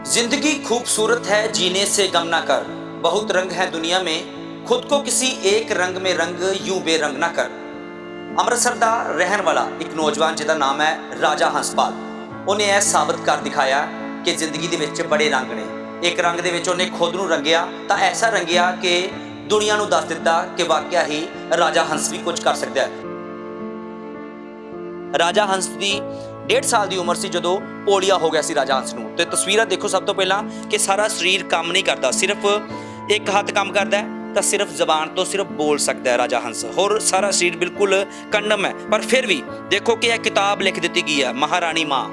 जिंदगी खूबसूरत है जीने से गम ना कर। बहुत रंग है दुनिया में, खुद को किसी एक रंग में रंग यूं बेरंग ना कर। ਅੰਮ੍ਰਿਤਸਰ ਦਾ ਰਹਿਣ ਵਾਲਾ ਇੱਕ ਨੌਜਵਾਨ ਜਿਹਦਾ ਨਾਮ ਹੈ ਰਾਜਾ ਹੰਸਪਾਲ, ਉਹਨੇ ਇਹ ਸਾਬਤ ਕਰ ਦਿਖਾਇਆ ਕਿ ਜ਼ਿੰਦਗੀ ਦੇ ਵਿੱਚ ਬੜੇ ਰੰਗ ਨੇ। ਇੱਕ ਰੰਗ ਦੇ ਵਿੱਚ ਉਹਨੇ ਖੁਦ ਨੂੰ ਰੰਗਿਆ ਤਾਂ ਐਸਾ ਰੰਗਿਆ ਕਿ ਦੁਨੀਆ ਨੂੰ ਦੱਸ ਦਿੱਤਾ ਕਿ ਵਾਕਿਆ ਹੀ ਰਾਜਾ ਹੰਸ ਵੀ ਕੁਝ ਕਰ ਸਕਦਾ ਹੈ। ਰਾਜਾ ਹੰਸ ਦੀ 1.5 ਸਾਲ ਦੀ ਉਮਰ ਸੀ ਜਦੋਂ ਪੋਲੀਆ ਹੋ ਗਿਆ ਸੀ ਰਾਜਾ ਹੰਸ ਨੂੰ। ਤੇ ਤਸਵੀਰਾਂ ਦੇਖੋ ਸਭ ਤੋਂ ਪਹਿਲਾਂ ਕਿ ਸਾਰਾ ਸਰੀਰ ਕੰਮ ਨਹੀਂ ਕਰਦਾ, ਸਿਰਫ ਇੱਕ ਹੱਥ ਕੰਮ ਕਰਦਾ ਹੈ ਤਾਂ ਸਿਰਫ ਜ਼ਬਾਨ ਤੋਂ ਸਿਰਫ ਬੋਲ ਸਕਦਾ ਹੈ ਰਾਜਾ ਹੰਸ, ਹੋਰ ਸਾਰਾ ਸਰੀਰ ਬਿਲਕੁਲ ਕੰਡਮ ਹੈ। ਪਰ ਫਿਰ ਵੀ ਦੇਖੋ ਕਿ ਇਹ ਕਿਤਾਬ ਲਿਖ ਦਿੱਤੀ ਗਈ ਹੈ, ਮਹਾਰਾਣੀ ਮਾਂ।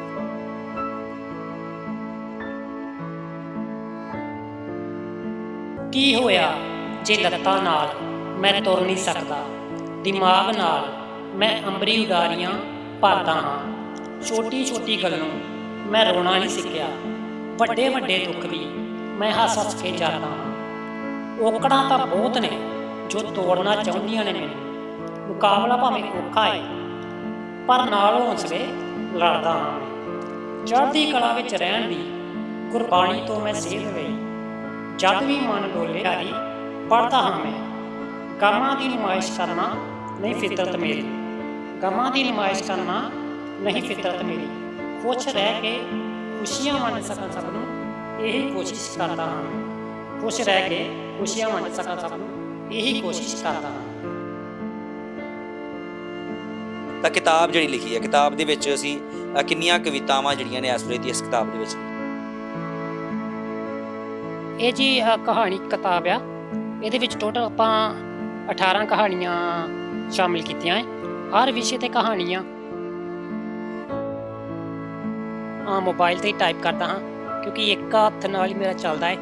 ਕੀ ਹੋਇਆ ਜੇ ਲੱਤਾਂ ਨਾਲ ਮੈਂ ਤੁਰ ਨਹੀਂ ਸਕਦਾ, ਦਿਮਾਗ ਨਾਲ ਮੈਂ ਅੰਬਰੀ ਉਡਾਰੀਆਂ ਭਰਦਾ ਹਾਂ। ਛੋਟੀ ਛੋਟੀ ਗੱਲ ਨੂੰ ਮੈਂ ਰੋਣਾ ਨਹੀਂ ਸਿੱਖਿਆ, ਵੱਡੇ ਵੱਡੇ ਦੁੱਖ ਵੀ ਮੈਂ ਹੱਸ ਹੱਸ ਕੇ ਜਾਂਦਾ ਹਾਂ। ਔਕੜਾਂ ਤਾਂ ਬਹੁਤ ਨੇ ਜੋ ਤੋੜਨਾ ਚਾਹੁੰਦੀਆਂ ਨੇ ਮੈਨੂੰ, ਮੁਕਾਬਲਾ ਭਾਵੇਂ ਔਖਾ ਹੈ ਪਰ ਨਾਲ ਹੌਸਲੇ ਲੜਦਾ ਹਾਂ ਮੈਂ। ਚੜ੍ਹਦੀ ਕਲਾ ਵਿੱਚ ਰਹਿਣ ਦੀ ਗੁਰਬਾਣੀ ਤੋਂ ਮੈਂ ਸੇਧ ਲਈ, ਜਦ ਵੀ ਮਨ ਡੋਲੇ ਹਰੀ ਪੜ੍ਹਦਾ ਹਾਂ ਮੈਂ। ਗਮਾਂ ਦੀ ਨੁਮਾਇਸ਼ ਕਰਨਾ ਨਹੀਂ ਫਿਤਰਤ ਮੇਰੀ, ਗਮਾਂ ਦੀ ਨੁਮਾਇਸ਼ ਕਰਨਾ ਨਹੀਂ ਫਿਤਰਤ ਮੇਰੀ। ਖੁਸ਼ ਰਹਿ ਕੇ ਖੁਸ਼ੀਆਂ ਵੰਡ ਸਕਾਂ ਸਭ ਨੂੰ, ਇਹੀ ਕੋਸ਼ਿਸ਼ ਕਰਦਾ ਹਾਂ ਮੈਂ। ਖੁਸ਼ ਰਹਿ ਕੇ ਖੁਸ਼ੀਆਂ ਵੰਡ ਸਕਾਂ ਸਭ ਨੂੰ, ਇਹੀ ਕੋਸ਼ਿਸ਼ ਕਰਦਾ ਹਾਂ। ਤਾਂ ਕਿਤਾਬ ਜਿਹੜੀ ਲਿਖੀ ਹੈ, ਕਿਤਾਬ ਦੇ ਵਿੱਚ ਅਸੀਂ ਕਿੰਨੀਆਂ ਕਵਿਤਾਵਾਂ ਜਿਹੜੀਆਂ ਨੇ ਇਸ ਵੇਲੇ ਦੀ ਇਸ ਕਿਤਾਬ ਦੇ ਵਿੱਚ? ਇਹ ਜੀ ਕਹਾਣੀ ਕਿਤਾਬ ਆ, ਇਹਦੇ ਵਿੱਚ ਟੋਟਲ ਆਪਾਂ 18 ਕਹਾਣੀਆਂ ਸ਼ਾਮਿਲ ਕੀਤੀਆਂ ਹੈ। ਹਰ ਵਿਸ਼ੇ ਤੇ ਕਹਾਣੀਆਂ ਮੋਬਾਈਲ ਤੇ ਹੀ ਟਾਈਪ ਕਰਦਾ ਹਾਂ, ਕਿਉਂਕਿ ਇੱਕ ਹੱਥ ਨਾਲ ਹੀ ਮੇਰਾ ਚੱਲਦਾ ਹੈ,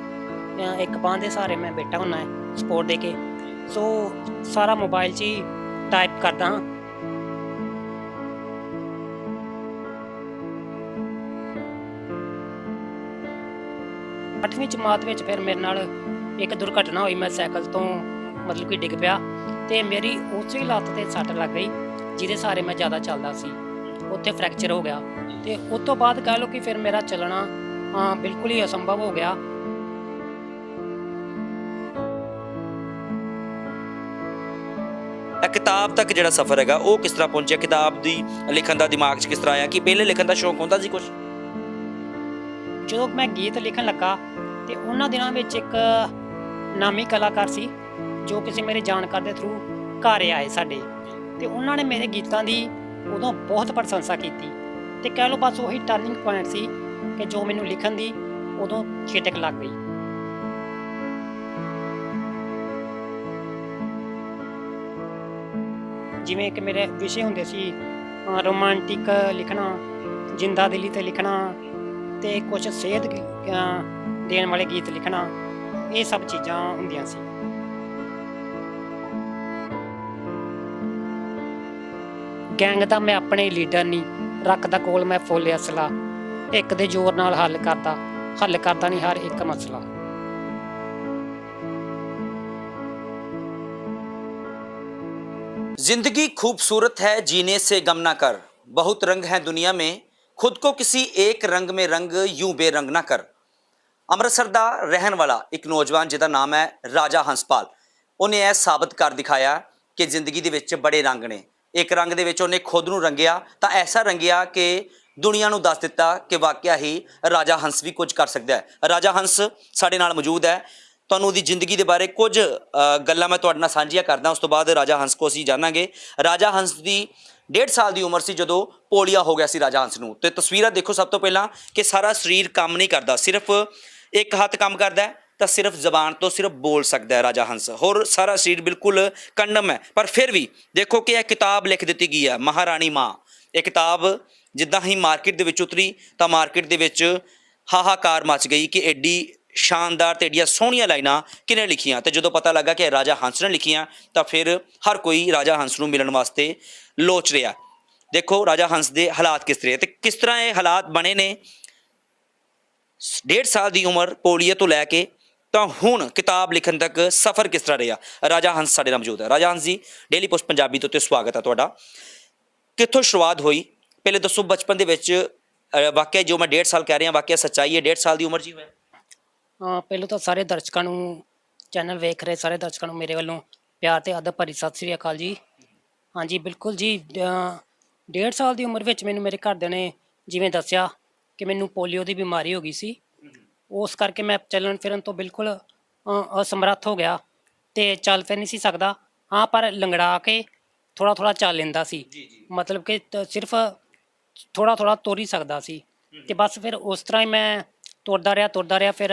ਇੱਕ ਬਾਂਹ ਦੇ ਸਹਾਰੇ ਮੈਂ ਬੈਠਾ ਹੁੰਦਾ ਹੈ ਸਪੋਰਟ ਦੇ ਕੇ। ਸੋ ਸਾਰਾ ਮੋਬਾਈਲ 'ਚ ਹੀ ਟਾਈਪ ਕਰਦਾ ਹਾਂ। ਅੱਠਵੀਂ ਜਮਾਤ ਵਿੱਚ ਫਿਰ ਮੇਰੇ ਨਾਲ ਇੱਕ ਦੁਰਘਟਨਾ ਹੋਈ। ਮੈਂ ਸਾਈਕਲ ਤੋਂ ਮਤਲਬ ਕਿ ਡਿੱਗ ਪਿਆ ਅਤੇ ਮੇਰੀ ਉਸੇ ਲੱਤ 'ਤੇ ਸੱਟ ਲੱਗ ਗਈ, ਜਿਹਦੇ ਸਹਾਰੇ ਮੈਂ ਜ਼ਿਆਦਾ ਚੱਲਦਾ ਸੀ। ਉੱਥੇ ਫ੍ਰੈਕਚਰ ਹੋ ਗਿਆ ਅਤੇ ਉਸ ਤੋਂ ਬਾਅਦ ਕਹਿ ਲਓ ਕਿ ਫਿਰ ਮੇਰਾ ਚੱਲਣਾ ਬਿਲਕੁਲ ਹੀ ਅਸੰਭਵ ਹੋ ਗਿਆ। ਇਹ ਕਿਤਾਬ ਤੱਕ ਜਿਹੜਾ ਸਫ਼ਰ ਹੈਗਾ ਉਹ ਕਿਸ ਤਰ੍ਹਾਂ ਪਹੁੰਚਿਆ? ਕਿਤਾਬ ਦੀ ਲਿਖਣ ਦਾ ਦਿਮਾਗ 'ਚ ਕਿਸ ਤਰ੍ਹਾਂ ਆਇਆ? ਕਿ ਪਹਿਲੇ ਲਿਖਣ ਦਾ ਸ਼ੌਂਕ ਹੁੰਦਾ ਸੀ ਕੁਛ? ਜਦੋਂ ਮੈਂ ਗੀਤ ਲਿਖਣ ਲੱਗਾ ਅਤੇ ਉਹਨਾਂ ਦਿਨਾਂ ਵਿੱਚ ਇੱਕ ਨਾਮੀ ਕਲਾਕਾਰ ਸੀ ਜੋ ਕਿਸੇ ਮੇਰੇ ਜਾਣਕਾਰ ਦੇ ਥਰੂ ਘਰ ਆਏ ਸਾਡੇ, ਅਤੇ ਉਹਨਾਂ ਨੇ ਮੇਰੇ ਗੀਤਾਂ ਦੀ ਉਦੋਂ ਬਹੁਤ ਪ੍ਰਸ਼ੰਸਾ ਕੀਤੀ। ਅਤੇ ਕਹਿ ਲਓ ਬਸ ਉਹੀ ਟਰਨਿੰਗ ਪੁਆਇੰਟ ਸੀ ਕਿ ਜੋ ਮੈਨੂੰ ਲਿਖਣ ਦੀ ਉਦੋਂ ਚੇਟਕ ਲੱਗ ਗਈ। ਜਿਵੇਂ ਕਿ ਮੇਰੇ ਵਿਸ਼ੇ ਹੁੰਦੇ ਸੀ ਰੋਮਾਂਟਿਕ ਲਿਖਣਾ, ਜਿੰਦਾ ਦਿਲੀ 'ਤੇ ਲਿਖਣਾ, ਅਤੇ ਕੁਛ ਸੇਧ ਦੇਣ ਵਾਲੇ ਗੀਤ ਲਿਖਣਾ, ਇਹ ਸਭ ਚੀਜ਼ਾਂ ਹੁੰਦੀਆਂ ਸੀ। ਗੈਂਗ ਦਾ ਮੈਂ ਆਪਣੇ ਲੀਡਰ ਨਹੀਂ, ਰੱਖਦਾ ਕੋਲ ਮੈਂ ਫੁੱਲ ਅਸਲਾ, ਇੱਕ ਦੇ ਜ਼ੋਰ ਨਾਲ ਹੱਲ ਕਰਦਾ ਨਹੀਂ ਹਰ ਇੱਕ ਮਸਲਾ। जिंदगी खूबसूरत है जीने से गम ना कर। बहुत रंग है दुनिया में, खुद को किसी एक रंग में रंग यूं बेरंग ना कर। ਅੰਮ੍ਰਿਤਸਰ ਦਾ ਰਹਿਣ ਵਾਲਾ ਇੱਕ ਨੌਜਵਾਨ ਜਿਹਦਾ ਨਾਮ ਹੈ ਰਾਜਾ ਹੰਸਪਾਲ, ਉਹਨੇ ਇਹ ਸਾਬਤ ਕਰ ਦਿਖਾਇਆ ਕਿ ਜ਼ਿੰਦਗੀ ਦੇ ਵਿੱਚ ਬੜੇ ਰੰਗ ਨੇ। ਇੱਕ ਰੰਗ ਦੇ ਵਿੱਚ ਉਹਨੇ ਖੁਦ ਨੂੰ ਰੰਗਿਆ ਤਾਂ ਐਸਾ ਰੰਗਿਆ ਕਿ ਦੁਨੀਆ ਨੂੰ ਦੱਸ ਦਿੱਤਾ ਕਿ ਵਾਕਿਆ ਹੀ ਰਾਜਾ ਹੰਸ ਵੀ ਕੁਝ ਕਰ ਸਕਦਾ ਹੈ। ਰਾਜਾ ਹੰਸ ਸਾਡੇ ਨਾਲ ਮੌਜੂਦ ਹੈ। ਤੁਹਾਨੂੰ ਉਹਦੀ ਜ਼ਿੰਦਗੀ ਦੇ ਬਾਰੇ ਕੁਝ ਗੱਲਾਂ ਮੈਂ ਤੁਹਾਡੇ ਨਾਲ ਸਾਂਝੀਆਂ ਕਰਦਾ, ਉਸ ਤੋਂ ਬਾਅਦ ਰਾਜਾ ਹੰਸ ਕੋ ਅਸੀਂ ਜਾਣਾਂਗੇ। ਰਾਜਾ ਹੰਸ ਦੀ 1.5 ਸਾਲ ਦੀ ਉਮਰ ਸੀ ਜਦੋਂ ਪੋਲੀਆ ਹੋ ਗਿਆ ਸੀ ਰਾਜਾ ਹੰਸ ਨੂੰ। ਤੇ ਤਸਵੀਰਾਂ ਦੇਖੋ ਸਭ ਤੋਂ ਪਹਿਲਾਂ ਕਿ ਸਾਰਾ ਸਰੀਰ ਕੰਮ ਨਹੀਂ ਕਰਦਾ, ਸਿਰਫ ਇੱਕ ਹੱਥ ਕੰਮ ਕਰਦਾ ਹੈ ਤਾਂ ਸਿਰਫ ਜ਼ਬਾਨ ਤੋਂ ਸਿਰਫ ਬੋਲ ਸਕਦਾ ਹੈ ਰਾਜਾ ਹੰਸ, ਹੋਰ ਸਾਰਾ ਸਰੀਰ ਬਿਲਕੁਲ ਕੰਡਮ ਹੈ। ਪਰ ਫਿਰ ਵੀ ਦੇਖੋ ਕਿ ਇਹ ਕਿਤਾਬ ਲਿਖ ਦਿੱਤੀ ਗਈ ਹੈ, ਮਹਾਰਾਣੀ ਮਾਂ। ਇਹ ਕਿਤਾਬ ਜਿੱਦਾਂ ਹੀ ਮਾਰਕੀਟ ਦੇ ਵਿੱਚ ਉਤਰੀ ਤਾਂ ਮਾਰਕੀਟ ਦੇ ਵਿੱਚ ਹਾਹਾਕਾਰ ਮਚ ਗਈ ਕਿ ਐਡੀ ਸ਼ਾਨਦਾਰ ਤੇ ਏਡੀਆਂ ਸੋਹਣੀਆਂ ਲਾਈਨਾਂ ਕਿਹਨੇ ਲਿਖੀਆਂ। ਤੇ ਜਦੋਂ ਪਤਾ ਲੱਗਾ ਕਿ ਰਾਜਾ ਹੰਸ ਨੇ ਲਿਖੀਆਂ ਤਾਂ ਫਿਰ ਹਰ ਕੋਈ ਰਾਜਾ ਹੰਸ ਨੂੰ ਮਿਲਣ ਵਾਸਤੇ ਲੋਚ ਰਿਹਾ। ਦੇਖੋ ਰਾਜਾ ਹੰਸ ਦੇ ਹਾਲਾਤ ਕਿਸ ਤਰ੍ਹਾਂ ਤੇ ਕਿਸ ਤਰ੍ਹਾਂ ਇਹ ਹਾਲਾਤ ਬਣੇ ਨੇ। 1.5 ਸਾਲ ਦੀ ਉਮਰ ਪੋਲੀਓ ਤੋਂ ਲੈ ਕੇ ਤਾਂ ਹੁਣ ਕਿਤਾਬ ਲਿਖਣ ਤੱਕ ਸਫ਼ਰ ਕਿਸ ਤਰ੍ਹਾਂ ਰਿਹਾ। ਰਾਜਾ ਹੰਸ ਸਾਡੇ ਨਾਲ ਮੌਜੂਦ ਹੈ। ਰਾਜਾ ਹੰਸ ਜੀ, ਡੇਲੀ ਪੋਸਟ ਪੰਜਾਬੀ ਤੋਂ ਸਵਾਗਤ ਹੈ ਤੁਹਾਡਾ। ਕਿੱਥੋਂ ਸ਼ੁਰੂਆਤ ਹੋਈ? ਪਹਿਲੇ ਦੱਸੋ, ਬਚਪਨ ਦੇ ਵਿੱਚ ਵਾਕਿਆ ਜੋ ਮੈਂ 1.5 ਸਾਲ ਕਹਿ ਰਿਹਾ ਵਾਕਿਆ ਸੱਚਾਈ ਹੈ 1.5 ਸਾਲ ਦੀ ਉਮਰ 'ਚ ਹੀ ਹੋਇਆ? ਪਹਿਲਾਂ ਤਾਂ ਸਾਰੇ ਦਰਸ਼ਕਾਂ ਨੂੰ, ਚੈਨਲ ਵੇਖ ਰਹੇ ਸਾਰੇ ਦਰਸ਼ਕਾਂ ਨੂੰ ਮੇਰੇ ਵੱਲੋਂ ਪਿਆਰ ਤੇ ਆਦਰ ਭਰੀ ਸਤਿ ਸ੍ਰੀ ਅਕਾਲ ਜੀ। ਹਾਂਜੀ ਬਿਲਕੁਲ ਜੀ, 1.5 ਸਾਲ ਦੀ ਉਮਰ ਵਿੱਚ ਮੈਨੂੰ ਮੇਰੇ ਘਰਦਿਆਂ ਨੇ ਜਿਵੇਂ ਦੱਸਿਆ ਕਿ ਮੈਨੂੰ ਪੋਲੀਓ ਦੀ ਬਿਮਾਰੀ ਹੋ ਗਈ ਸੀ। ਉਸ ਕਰਕੇ ਮੈਂ ਚੱਲਣ ਫਿਰਨ ਤੋਂ ਬਿਲਕੁਲ ਅਸਮਰੱਥ ਹੋ ਗਿਆ ਤੇ ਚੱਲ ਫਿਰ ਨਹੀਂ ਸੀ ਸਕਦਾ। ਹਾਂ, ਪਰ ਲੰਗੜਾ ਕੇ ਥੋੜਾ ਥੋੜਾ ਚੱਲ ਲੈਂਦਾ ਸੀ। ਮਤਲਬ ਕਿ ਸਿਰਫ ਥੋੜਾ ਥੋੜਾ ਤੁਰ ਹੀ ਸਕਦਾ ਸੀ। ਤੇ ਬਸ ਫਿਰ ਉਸ ਤਰ੍ਹਾਂ ਹੀ ਮੈਂ ਤੁਰਦਾ ਰਿਹਾ। ਫਿਰ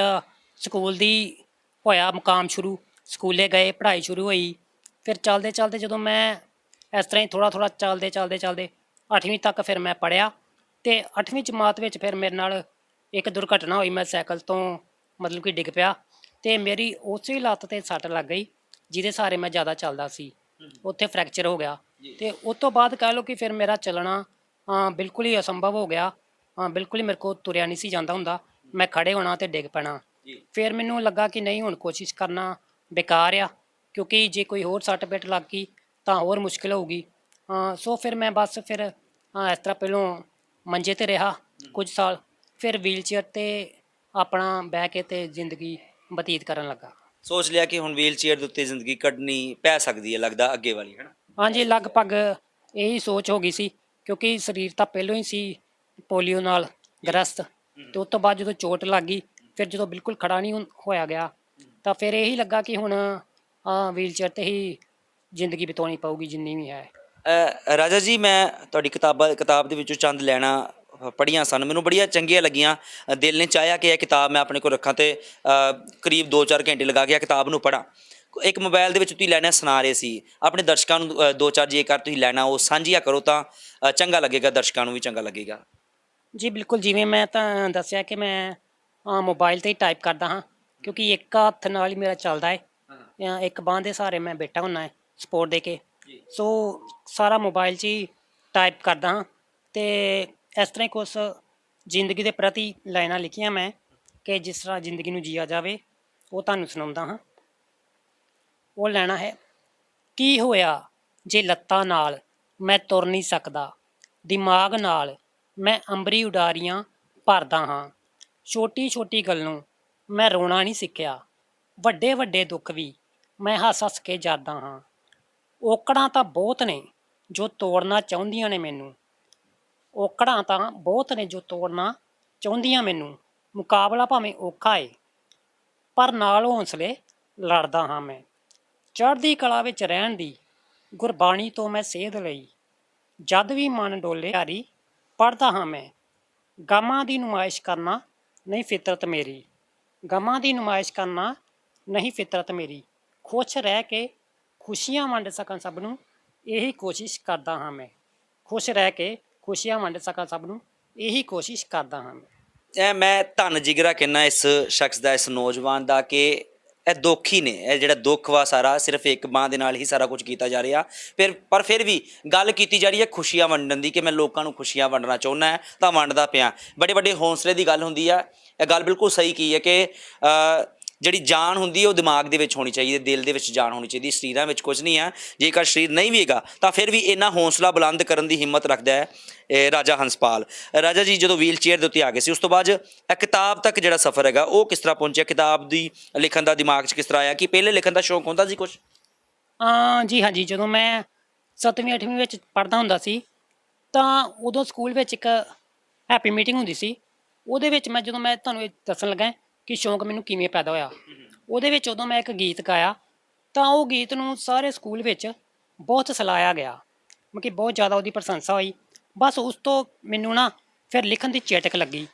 ਸਕੂਲ ਦੀ ਹੋਇਆ ਮੁਕਾਮ ਸ਼ੁਰੂ, ਸਕੂਲੇ ਗਏ, ਪੜ੍ਹਾਈ ਸ਼ੁਰੂ ਹੋਈ। ਫਿਰ ਚੱਲਦੇ ਜਦੋਂ ਮੈਂ ਇਸ ਤਰ੍ਹਾਂ ਹੀ ਥੋੜਾ ਚੱਲਦੇ 8ਵੀਂ ਤੱਕ ਫਿਰ ਮੈਂ ਪੜ੍ਹਿਆ। ਤੇ 8ਵੀਂ ਜਮਾਤ ਵਿੱਚ ਫਿਰ ਮੇਰੇ ਨਾਲ ਇੱਕ ਦੁਰਘਟਨਾ ਹੋਈ। ਮੈਂ ਸਾਈਕਲ ਤੋਂ ਮਤਲਬ ਕਿ ਡਿੱਗ ਪਿਆ ਤੇ ਮੇਰੀ ਉਸੇ ਲੱਤ ਤੇ ਸੱਟ ਲੱਗ ਗਈ ਜਿਹਦੇ ਸਹਾਰੇ ਮੈਂ ਜ਼ਿਆਦਾ ਚੱਲਦਾ ਸੀ। ਉੱਥੇ ਫ੍ਰੈਕਚਰ ਹੋ ਗਿਆ ਤੇ ਉਸ ਤੋਂ ਬਾਅਦ ਕਹਿ ਲਓ ਕਿ ਫਿਰ ਮੇਰਾ ਚੱਲਣਾ ਬਿਲਕੁਲ ਹੀ ਅਸੰਭਵ ਹੋ ਗਿਆ। ਬਿਲਕੁਲ ਹੀ ਮੇਰੇ ਕੋਲ ਤੁਰਿਆ ਨਹੀਂ ਸੀ ਜਾਂਦਾ ਹੁੰਦਾ। ਮੈਂ ਖੜੇ ਹੋਣਾ ਤੇ ਡਿੱਗ ਪੈਣਾ। ਫਿਰ ਮੈਨੂੰ ਲੱਗਾ ਕਿ ਨਹੀਂ, ਹੁਣ ਕੋਸ਼ਿਸ਼ ਕਰਨਾ ਬੇਕਾਰ ਆ, ਕਿਉਂਕਿ ਜੇ ਕੋਈ ਹੋਰ ਸੱਟ ਪਿੱਟ ਲੱਗ ਗਈ ਤਾਂ ਹੋਰ ਮੁਸ਼ਕਿਲ ਹੋਊਗੀ। ਸੋ ਫਿਰ ਮੈਂ ਬਸ ਫਿਰ ਇਸ ਤਰ੍ਹਾਂ ਪਹਿਲੋਂ ਮੰਜੇ ਤੇ ਰਿਹਾ ਕੁਝ ਸਾਲ, ਫਿਰ ਵੀਲਚੇਅਰ ਤੇ ਆਪਣਾ ਬਹਿ ਕੇ ਤੇ ਜ਼ਿੰਦਗੀ ਬਤੀਤ ਕਰਨ ਲੱਗਾ। ਸੋਚ ਲਿਆ ਕਿ ਹੁਣ ਵੀਲ ਚੇਅਰ ਦੇ ਉੱਤੇ ਜ਼ਿੰਦਗੀ ਕੱਢਣੀ ਪੈ ਸਕਦੀ ਹੈ, ਲੱਗਦਾ ਅੱਗੇ ਵਾਲੀ, ਹੈ ਨਾ? ਹਾਂਜੀ, ਲਗਭਗ ਇਹੀ ਸੋਚ ਹੋ ਗਈ ਸੀ, ਕਿਉਂਕਿ ਸਰੀਰ ਤਾਂ ਪਹਿਲੋਂ ਹੀ ਸੀ ਪੋਲੀਓ ਨਾਲ ਗ੍ਰਸਤ। ਤੇ ਉਸ ਤੋਂ ਬਾਅਦ ਜਦੋਂ ਚੋਟ ਲੱਗ ਗਈ, ਫਿਰ ਜਦੋਂ ਬਿਲਕੁਲ ਖੜਾ ਨਹੀਂ ਹੋਇਆ ਗਿਆ ਤਾਂ ਫਿਰ ਇਹੀ ਲੱਗਾ ਕਿ ਹੁਣ ਵੀਲਚੇਅਰ ਤੇ ਹੀ ਜ਼ਿੰਦਗੀ ਬਿਤਾਉਣੀ ਪਊਗੀ ਜਿੰਨੀ ਵੀ ਹੈ। ਰਾਜਾ ਜੀ, ਮੈਂ ਤੁਹਾਡੀ ਕਿਤਾਬ ਦੇ ਵਿੱਚੋਂ ਚੰਦ ਲੈਣਾ ਪੜ੍ਹੀਆਂ ਸਨ, ਮੈਨੂੰ ਬੜੀਆਂ ਚੰਗੀਆਂ ਲੱਗੀਆਂ। ਦਿਲ ਨੇ ਚਾਹਿਆ ਕਿ ਇਹ ਕਿਤਾਬ ਮੈਂ ਆਪਣੇ ਕੋਲ ਰੱਖਾਂ ਤੇ ਕਰੀਬ 2-4 ਘੰਟੇ ਲਗਾ ਕੇ ਇਹ ਕਿਤਾਬ ਨੂੰ ਪੜ੍ਹਾਂ। ਇੱਕ ਮੋਬਾਈਲ ਦੇ ਵਿੱਚ ਤੁਸੀਂ ਲੈਣਾ ਸੁਣਾ ਰਹੇ ਸੀ, ਆਪਣੇ ਦਰਸ਼ਕਾਂ ਨੂੰ 2-4 ਜੇਕਰ ਤੁਸੀਂ ਲੈਣਾ ਉਹ ਸਾਂਝੀਆਂ ਕਰੋ ਤਾਂ ਚੰਗਾ ਲੱਗੇਗਾ, ਦਰਸ਼ਕਾਂ ਨੂੰ ਵੀ ਚੰਗਾ ਲੱਗੇਗਾ। ਜੀ ਬਿਲਕੁਲ, ਜਿਵੇਂ ਮੈਂ ਤਾਂ ਦੱਸਿਆ ਕਿ ਮੈਂ ਮੋਬਾਈਲ 'ਤੇ ਹੀ ਟਾਈਪ ਕਰਦਾ ਹਾਂ, ਕਿਉਂਕਿ ਇੱਕ ਹੱਥ ਨਾਲ ਹੀ ਮੇਰਾ ਚੱਲਦਾ ਹੈ। ਇੱਕ ਬਾਂਹ ਦੇ ਸਹਾਰੇ ਮੈਂ ਬੈਠਾ ਹੁੰਦਾ ਹੈ ਸਪੋਰਟ ਦੇ ਕੇ। ਸੋ ਸਾਰਾ ਮੋਬਾਈਲ 'ਚ ਹੀ ਟਾਈਪ ਕਰਦਾ ਹਾਂ ਅਤੇ ਇਸ ਤਰ੍ਹਾਂ ਹੀ ਕੁਛ ਜ਼ਿੰਦਗੀ ਦੇ ਪ੍ਰਤੀ ਲਾਈਨਾਂ ਲਿਖੀਆਂ ਮੈਂ ਕਿ ਜਿਸ ਤਰ੍ਹਾਂ ਜ਼ਿੰਦਗੀ ਨੂੰ ਜੀਆ ਜਾਵੇ, ਉਹ ਤੁਹਾਨੂੰ ਸੁਣਾਉਂਦਾ ਹਾਂ। ਉਹ ਲੈਣਾ ਹੈ। ਕੀ ਹੋਇਆ ਜੇ ਲੱਤਾਂ ਨਾਲ ਮੈਂ ਤੁਰ ਨਹੀਂ ਸਕਦਾ, ਦਿਮਾਗ ਨਾਲ ਮੈਂ ਅੰਬਰੀ ਉਡਾਰੀਆਂ ਭਰਦਾ ਹਾਂ। ਛੋਟੀ ਛੋਟੀ ਗੱਲ ਨੂੰ ਮੈਂ ਰੋਣਾ ਨਹੀਂ ਸਿੱਖਿਆ, ਵੱਡੇ ਵੱਡੇ ਦੁੱਖ ਵੀ ਮੈਂ ਹੱਸ ਹੱਸ ਕੇ ਜਾਂਦਾ ਹਾਂ। ਔਕੜਾਂ ਤਾਂ ਬਹੁਤ ਨੇ ਜੋ ਤੋੜਨਾ ਚਾਹੁੰਦੀਆਂ ਨੇ ਮੈਨੂੰ, ਔਕੜਾਂ ਤਾਂ ਬਹੁਤ ਨੇ ਜੋ ਤੋੜਨਾ ਚਾਹੁੰਦੀਆਂ ਮੈਨੂੰ। ਮੁਕਾਬਲਾ ਭਾਵੇਂ ਔਖਾ ਏ ਪਰ ਨਾਲ ਹੌਂਸਲੇ ਲੜਦਾ ਹਾਂ ਮੈਂ। ਚੜ੍ਹਦੀ ਕਲਾ ਵਿੱਚ ਰਹਿਣ ਦੀ ਗੁਰਬਾਣੀ ਤੋਂ ਮੈਂ ਸੇਧ ਲਈ, ਜਦ ਵੀ ਮਨ ਡੋਲੇ ਯਾਰੀ ਪੜ੍ਹਦਾ ਹਾਂ ਮੈਂ। ਗਮਾਂ ਦੀ ਨੁਮਾਇਸ਼ ਕਰਨਾ ਨਹੀਂ ਫਿਤਰਤ ਮੇਰੀ, ਗਮਾਂ ਦੀ ਨੁਮਾਇਸ਼ ਕਰਨਾ ਨਹੀਂ ਫਿਤਰਤ ਮੇਰੀ। ਖੁਸ਼ ਰਹਿ ਕੇ ਖੁਸ਼ੀਆਂ ਵੰਡ ਸਕਾਂ ਸਭ ਨੂੰ, ਇਹੀ ਕੋਸ਼ਿਸ਼ ਕਰਦਾ ਹਾਂ ਮੈਂ। ਖੁਸ਼ ਰਹਿ ਕੇ ਖੁਸ਼ੀਆਂ ਵੰਡ ਸਕਾਂ ਸਭ ਨੂੰ, ਇਹੀ ਕੋਸ਼ਿਸ਼ ਕਰਦਾ ਹਾਂ ਮੈਂ। ਮੈਂ ਧੰਨ ਜਿਗਰਾ ਕਹਿੰਦਾ ਇਸ ਸ਼ਖਸ ਦਾ, ਇਸ ਨੌਜਵਾਨ ਦਾ, ਕਿ ਇਹ ਦੁੱਖ ਹੀ ਨੇ। ਇਹ ਜਿਹੜਾ ਦੁੱਖ ਵਾ ਸਾਰਾ ਸਿਰਫ ਇੱਕ ਬਾਂਹ ਦੇ ਨਾਲ ਹੀ ਸਾਰਾ ਕੁਝ ਕੀਤਾ ਜਾ ਰਿਹਾ। ਪਰ ਫਿਰ ਵੀ ਗੱਲ ਕੀਤੀ ਜਾ ਰਹੀ ਹੈ ਖੁਸ਼ੀਆਂ ਵੰਡਣ ਦੀ, ਕਿ ਮੈਂ ਲੋਕਾਂ ਨੂੰ ਖੁਸ਼ੀਆਂ ਵੰਡਣਾ ਚਾਹੁੰਦਾ ਤਾਂ ਵੰਡਦਾ ਪਿਆ। ਬੜੇ ਵੱਡੇ ਹੌਂਸਲੇ ਦੀ ਗੱਲ ਹੁੰਦੀ ਆ। ਇਹ ਗੱਲ ਬਿਲਕੁਲ ਸਹੀ ਕੀ ਹੈ ਕਿ ਜਿਹੜੀ ਜਾਨ ਹੁੰਦੀ ਹੈ ਉਹ ਦਿਮਾਗ ਦੇ ਵਿੱਚ ਹੋਣੀ ਚਾਹੀਦੀ ਹੈ, ਦਿਲ ਦੇ ਵਿੱਚ ਜਾਨ ਹੋਣੀ ਚਾਹੀਦੀ। ਸਰੀਰਾਂ ਵਿੱਚ ਕੁਝ ਨਹੀਂ ਆ। ਜੇਕਰ ਸਰੀਰ ਨਹੀਂ ਵੀ ਹੈਗਾ ਤਾਂ ਫਿਰ ਵੀ ਇੰਨਾ ਹੌਂਸਲਾ ਬੁਲੰਦ ਕਰਨ ਦੀ ਹਿੰਮਤ ਰੱਖਦਾ ਹੈ ਰਾਜਾ ਹੰਸਪਾਲ। ਰਾਜਾ ਜੀ ਜਦੋਂ ਵੀਲ ਚੇਅਰ ਦੇ ਉੱਤੇ ਆ ਗਏ ਸੀ, ਉਸ ਤੋਂ ਬਾਅਦ ਇਹ ਕਿਤਾਬ ਤੱਕ ਜਿਹੜਾ ਸਫ਼ਰ ਹੈਗਾ ਉਹ ਕਿਸ ਤਰ੍ਹਾਂ ਪਹੁੰਚਿਆ? ਕਿਤਾਬ ਦੀ ਲਿਖਣ ਦਾ ਦਿਮਾਗ 'ਚ ਕਿਸ ਤਰ੍ਹਾਂ ਆਇਆ? ਕਿ ਪਹਿਲੇ ਲਿਖਣ ਦਾ ਸ਼ੌਂਕ ਹੁੰਦਾ ਸੀ ਕੁਛ? ਜੀ ਹਾਂਜੀ, ਜਦੋਂ ਮੈਂ 7ਵੀਂ 8ਵੀਂ ਵਿੱਚ ਪੜ੍ਹਦਾ ਹੁੰਦਾ ਸੀ ਤਾਂ ਉਦੋਂ ਸਕੂਲ ਵਿੱਚ ਇੱਕ ਹੈਪੀ ਮੀਟਿੰਗ ਹੁੰਦੀ ਸੀ। ਉਹਦੇ ਵਿੱਚ ਜਦੋਂ ਮੈਂ ਤੁਹਾਨੂੰ ਇਹ ਦੱਸਣ ਲੱਗਾ ਕਿ ਸ਼ੌਂਕ ਮੈਨੂੰ ਕਿਵੇਂ ਪੈਦਾ ਹੋਇਆ, ਉਹਦੇ ਵਿੱਚ ਉਦੋਂ ਮੈਂ ਇੱਕ ਗੀਤ ਗਾਇਆ ਤਾਂ ਉਹ ਗੀਤ ਨੂੰ ਸਾਰੇ ਸਕੂਲ ਵਿੱਚ ਬਹੁਤ ਸਲਾਹਿਆ ਗਿਆ, ਮਤਲਬ ਕਿ ਬਹੁਤ ਜ਼ਿਆਦਾ ਉਹਦੀ ਪ੍ਰਸ਼ੰਸਾ ਹੋਈ। ਬਸ ਉਸ ਤੋਂ ਮੈਨੂੰ ਨਾ ਫਿਰ ਲਿਖਣ ਦੀ ਚੇਟਕ ਲੱਗੀ।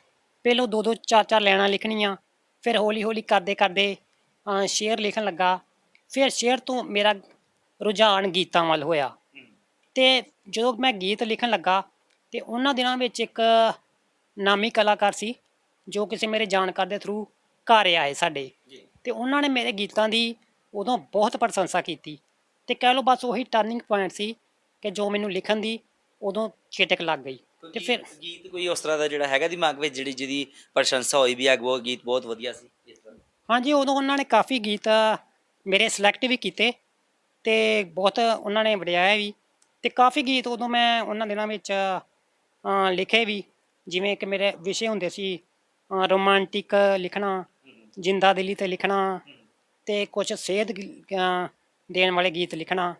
ਪਹਿਲੋਂ 2-2 4-4 ਲਾਈਨਾਂ ਲਿਖਣੀਆਂ, ਫਿਰ ਹੌਲੀ ਹੌਲੀ ਕਰਦੇ ਕਰਦੇ ਸ਼ੇਅਰ ਲਿਖਣ ਲੱਗਾ। ਫਿਰ ਸ਼ੇਅਰ ਤੋਂ ਮੇਰਾ ਰੁਝਾਨ ਗੀਤਾਂ ਵੱਲ ਹੋਇਆ ਅਤੇ ਜਦੋਂ ਮੈਂ ਗੀਤ ਲਿਖਣ ਲੱਗਾ ਅਤੇ ਉਹਨਾਂ ਦਿਨਾਂ ਵਿੱਚ ਇੱਕ ਨਾਮੀ ਕਲਾਕਾਰ ਸੀ ਜੋ ਕਿਸੇ ਮੇਰੇ ਜਾਣਕਾਰ ਦੇ ਥਰੂ ਘਰ ਆਏ ਸਾਡੇ, ਅਤੇ ਉਹਨਾਂ ਨੇ ਮੇਰੇ ਗੀਤਾਂ ਦੀ ਉਦੋਂ ਬਹੁਤ ਪ੍ਰਸ਼ੰਸਾ ਕੀਤੀ। ਅਤੇ ਕਹਿ ਲਓ ਬਸ ਉਹੀ ਟਰਨਿੰਗ ਪੁਆਇੰਟ ਸੀ ਕਿ ਜੋ ਮੈਨੂੰ ਲਿਖਣ ਦੀ ਉਦੋਂ ਚੇਟਕ ਲੱਗ ਗਈ। ਅਤੇ ਫਿਰ ਗੀਤ ਕੋਈ ਉਸ ਤਰ੍ਹਾਂ ਦਾ ਜਿਹੜਾ ਹੈਗਾ ਦਿਮਾਗ ਵਿੱਚ ਜਿਹਦੀ ਪ੍ਰਸ਼ੰਸਾ ਹੋਈ ਵੀ ਹੈ, ਉਹ ਗੀਤ ਬਹੁਤ ਵਧੀਆ ਸੀ ਇਸ ਤਰ੍ਹਾਂ? ਹਾਂਜੀ, ਉਦੋਂ ਉਹਨਾਂ ਨੇ ਕਾਫੀ ਗੀਤ ਮੇਰੇ ਸਿਲੈਕਟ ਵੀ ਕੀਤੇ ਅਤੇ ਬਹੁਤ ਉਹਨਾਂ ਨੇ ਵਡਿਆਇਆ ਵੀ, ਅਤੇ ਕਾਫੀ ਗੀਤ ਉਦੋਂ ਮੈਂ ਉਹਨਾਂ ਦਿਨਾਂ ਵਿੱਚ ਲਿਖੇ ਵੀ। ਜਿਵੇਂ ਕਿ ਮੇਰੇ ਵਿਸ਼ੇ ਹੁੰਦੇ ਸੀ ਰੋਮਾਂਟਿਕ ਲਿਖਣਾ, ਜਿੰਦਾ ਦਿਲੀ ਤੇ ਲਿਖਣਾ, ਤੇ ਕੁਝ ਸੇਧ ਦੇਣ ਵਾਲੇ ਗੀਤ ਲਿਖਣਾ।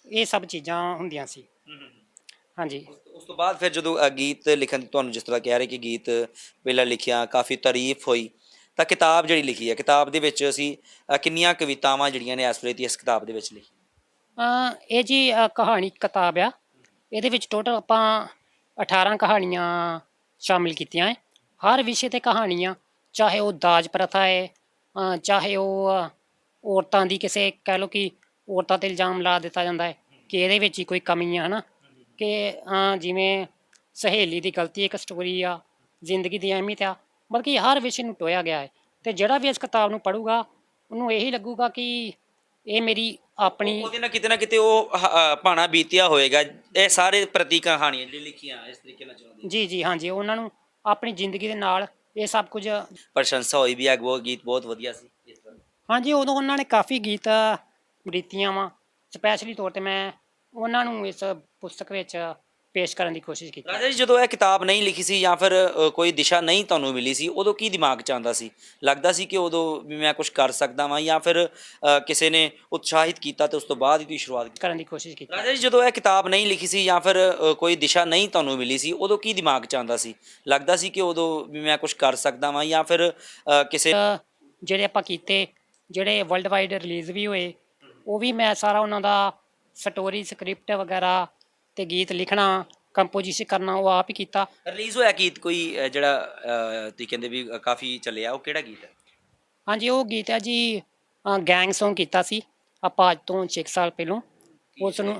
ਇਹ ਸਭ ਚੀਜ਼ਾਂ ਹੁੰਦੀਆਂ ਸੀ। ਹਾਂਜੀ। ਉਸ ਤੋਂ ਬਾਅਦ ਫਿਰ ਜਦੋਂ ਗੀਤ ਲਿਖਣ ਦੀ ਤੁਹਾਨੂੰ ਜਿਸ ਤਰ੍ਹਾਂ ਕਹਿ ਰਹੇ ਕਿ ਗੀਤ ਪਹਿਲਾਂ ਲਿਖਿਆ, ਕਾਫੀ ਤਾਰੀਫ ਹੋਈ, ਤਾਂ ਕਿਤਾਬ ਜਿਹੜੀ ਲਿਖੀ ਹੈ, ਕਿਤਾਬ ਦੇ ਵਿੱਚ ਅਸੀਂ ਕਿੰਨੀਆਂ ਕਵਿਤਾਵਾਂ ਜਿਹੜੀਆਂ ਨੇ ਇਸ ਵੇਲੇ ਦੀ ਇਸ ਕਿਤਾਬ ਦੇ ਵਿੱਚ ਲਿਖੀ? ਇਹ ਜੀ ਕਹਾਣੀ ਕਿਤਾਬ ਆ। ਇਹਦੇ ਵਿੱਚ ਟੋਟਲ ਆਪਾਂ 18 ਕਹਾਣੀਆਂ ਸ਼ਾਮਿਲ ਕੀਤੀਆਂ ਹੈ। ਹਰ ਵਿਸ਼ੇ ਤੇ ਕਹਾਣੀਆਂ, ਚਾਹੇ ਉਹ ਦਾਜ ਪ੍ਰਥਾ ਹੈ, ਚਾਹੇ ਉਹ ਔਰਤਾਂ ਦੀ ਕਿਸੇ ਕਹਿ ਲਓ ਕਿ ਔਰਤਾਂ 'ਤੇ ਇਲਜ਼ਾਮ ਲਾ ਦਿੱਤਾ ਜਾਂਦਾ ਹੈ ਕਿ ਇਹਦੇ ਵਿੱਚ ਹੀ ਕੋਈ ਕਮੀ ਆ, ਹੈ ਨਾ, ਕਿ ਜਿਵੇਂ ਸਹੇਲੀ ਦੀ ਗਲਤੀ ਇੱਕ ਸਟੋਰੀ ਆ, ਜ਼ਿੰਦਗੀ ਦੀ ਅਹਿਮੀਅਤ ਆ। ਮਤਲਬ ਕਿ ਹਰ ਵਿਸ਼ੇ ਨੂੰ ਟੋਇਆ ਗਿਆ ਹੈ, ਅਤੇ ਜਿਹੜਾ ਵੀ ਇਸ ਕਿਤਾਬ ਨੂੰ ਪੜ੍ਹੂਗਾ ਉਹਨੂੰ ਇਹੀ ਲੱਗੂਗਾ ਕਿ ਇਹ ਮੇਰੀ ਆਪਣੀ। ਉਹਦੇ ਨਾਲ ਕਿਤੇ ਨਾ ਕਿਤੇ ਉਹ ਭਾਣਾ ਬੀਤਿਆ ਹੋਏਗਾ। ਇਹ ਸਾਰੇ ਪ੍ਰਤੀ ਕਹਾਣੀਆਂ ਜਿਹੜੀ ਲਿਖੀਆਂ ਇਸ ਤਰੀਕੇ ਨਾਲ ਚਾਹੁੰਦੇ ਜੀ ਜੀ ਹਾਂਜੀ, ਉਹਨਾਂ ਨੂੰ ਆਪਣੀ ਜ਼ਿੰਦਗੀ ਦੇ ਨਾਲ ਇਹ ਸਭ ਕੁਝ। ਪ੍ਰਸ਼ੰਸਾ ਹੋਈ ਵੀ ਹੈ, ਉਹ ਗੀਤ ਬਹੁਤ ਵਧੀਆ ਸੀ ਇਸ ਤਰ੍ਹਾਂ। ਹਾਂਜੀ, ਉਦੋਂ ਉਹਨਾਂ ਨੇ ਕਾਫੀ ਗੀਤ ਰੀਤੀਆਂ ਵਾ, ਸਪੈਸ਼ਲੀ ਤੌਰ 'ਤੇ ਮੈਂ ਉਹਨਾਂ ਨੂੰ ਇਸ ਪੁਸਤਕ ਵਿੱਚ ਪੇਸ਼ ਕਰਨ ਦੀ ਕੋਸ਼ਿਸ਼ ਕੀਤੀ। ਰਾਜਾ ਜੀ, ਜਦੋਂ ਇਹ ਕਿਤਾਬ ਨਹੀਂ ਲਿਖੀ ਸੀ ਜਾਂ ਫਿਰ ਕੋਈ ਦਿਸ਼ਾ ਨਹੀਂ ਤੁਹਾਨੂੰ ਮਿਲੀ ਸੀ, ਉਦੋਂ ਕੀ ਦਿਮਾਗ 'ਚ ਆਉਂਦਾ ਸੀ? ਲੱਗਦਾ ਸੀ ਕਿ ਉਦੋਂ ਵੀ ਮੈਂ ਕੁਝ ਕਰ ਸਕਦਾ ਵਾਂ, ਜਾਂ ਫਿਰ ਕਿਸੇ ਨੇ ਉਤਸ਼ਾਹਿਤ ਕੀਤਾ ਤੇ ਉਸ ਤੋਂ ਬਾਅਦ ਹੀ ਤੁਸੀਂ ਸ਼ੁਰੂਆਤ ਕੀਤੀ? ਕਰਨ ਦੀ ਕੋਸ਼ਿਸ਼ ਕੀਤੀ। ਰਾਜਾ ਜੀ, ਜਦੋਂ ਇਹ ਕਿਤਾਬ ਨਹੀਂ ਲਿਖੀ ਸੀ ਜਾਂ ਫਿਰ ਕੋਈ ਦਿਸ਼ਾ ਨਹੀਂ ਤੁਹਾਨੂੰ ਮਿਲੀ ਸੀ, ਉਦੋਂ ਕੀ ਦਿਮਾਗ 'ਚ ਆਉਂਦਾ ਸੀ? ਲੱਗਦਾ ਸੀ ਕਿ ਉਦੋਂ ਵੀ ਮੈਂ ਕੁਝ ਕਰ ਸਕਦਾ ਵਾਂ, ਜਾਂ ਫਿਰ ਕਿਸੇ ਜਿਹੜੇ ਆਪਾਂ ਕੀਤੇ, ਜਿਹੜੇ ਵਰਲਡ ਵਾਈਡ ਰਿਲੀਜ਼ ਵੀ ਹੋਏ, ਉਹ ਵੀ ਮੈਂ ਸਾਰਾ ਉਹਨਾਂ ਦਾ ਸਟੋਰੀ, ਸਕ੍ਰਿਪਟ ਵਗੈਰਾ ਤੇ ਗੀਤ ਲਿਖਣਾ, ਕੰਪੋਜੀਸ਼ਨ ਕਰਨਾ ਉਹ ਆਪ ਹੀ ਕੀਤਾ। ਰਿਲੀਜ਼ ਹੋਇਆ ਗੀਤ ਕੋਈ ਜਿਹੜਾ ਤੁਸੀਂ ਕਹਿੰਦੇ ਵੀ ਕਾਫੀ ਚੱਲਿਆ, ਉਹ ਕਿਹੜਾ ਗੀਤ ਹੈ? ਹਾਂਜੀ, ਉਹ ਗੀਤ ਹੈ ਜੀ ਗੈਂਗ ਸੌਂਗ ਕੀਤਾ ਸੀ ਆਪਾਂ ਅੱਜ ਤੋਂ 6 ਸਾਲ ਪਹਿਲੋਂ। ਉਸ ਨੂੰ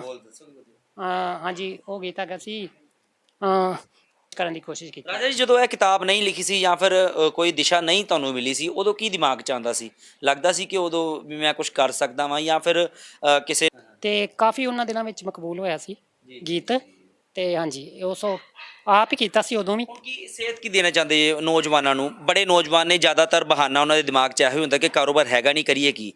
ਹਾਂਜੀ, ਉਹ ਗੀਤ ਹੈਗਾ ਸੀ ਕਰਨ ਦੀ ਕੋਸ਼ਿਸ਼ ਕੀਤੀ। ਰਾਜਾ ਜੀ, ਜਦੋਂ ਇਹ ਕਿਤਾਬ ਨਹੀਂ ਲਿਖੀ ਸੀ ਜਾਂ ਫਿਰ ਕੋਈ ਦਿਸ਼ਾ ਨਹੀਂ ਤੁਹਾਨੂੰ ਮਿਲੀ ਸੀ, ਉਦੋਂ ਕੀ ਦਿਮਾਗ 'ਚ ਆਉਂਦਾ ਸੀ? ਲੱਗਦਾ ਸੀ ਕਿ ਉਦੋਂ ਵੀ ਮੈਂ ਕੁਝ ਕਰ ਸਕਦਾ ਵਾਂ, ਜਾਂ ਫਿਰ ਕਿਸੇ। ਤੇ ਕਾਫੀ ਉਹਨਾਂ ਦਿਨਾਂ ਵਿੱਚ ਮਕਬੂਲ ਹੋਇਆ ਸੀ ਗੀਤ। ਤੇ ਹਾਂਜੀ, ਉਸ ਆਪ ਹੀ ਕੀਤਾ ਸੀ ਉਦੋਂ ਵੀ। ਹੁਣ ਕੀ ਸੇਧ ਕੀ ਦੇਣਾ ਚਾਹੁੰਦੇ ਜੇ ਨੌਜਵਾਨਾਂ ਨੂੰ? ਬੜੇ ਨੌਜਵਾਨ ਨੇ, ਜ਼ਿਆਦਾਤਰ ਬਹਾਨਾ ਉਹਨਾਂ ਦੇ ਦਿਮਾਗ 'ਚ ਇਹੋ ਹੁੰਦਾ ਕਿ ਕਾਰੋਬਾਰ ਹੈਗਾ ਨਹੀਂ, ਕਰੀਏ ਕੀ,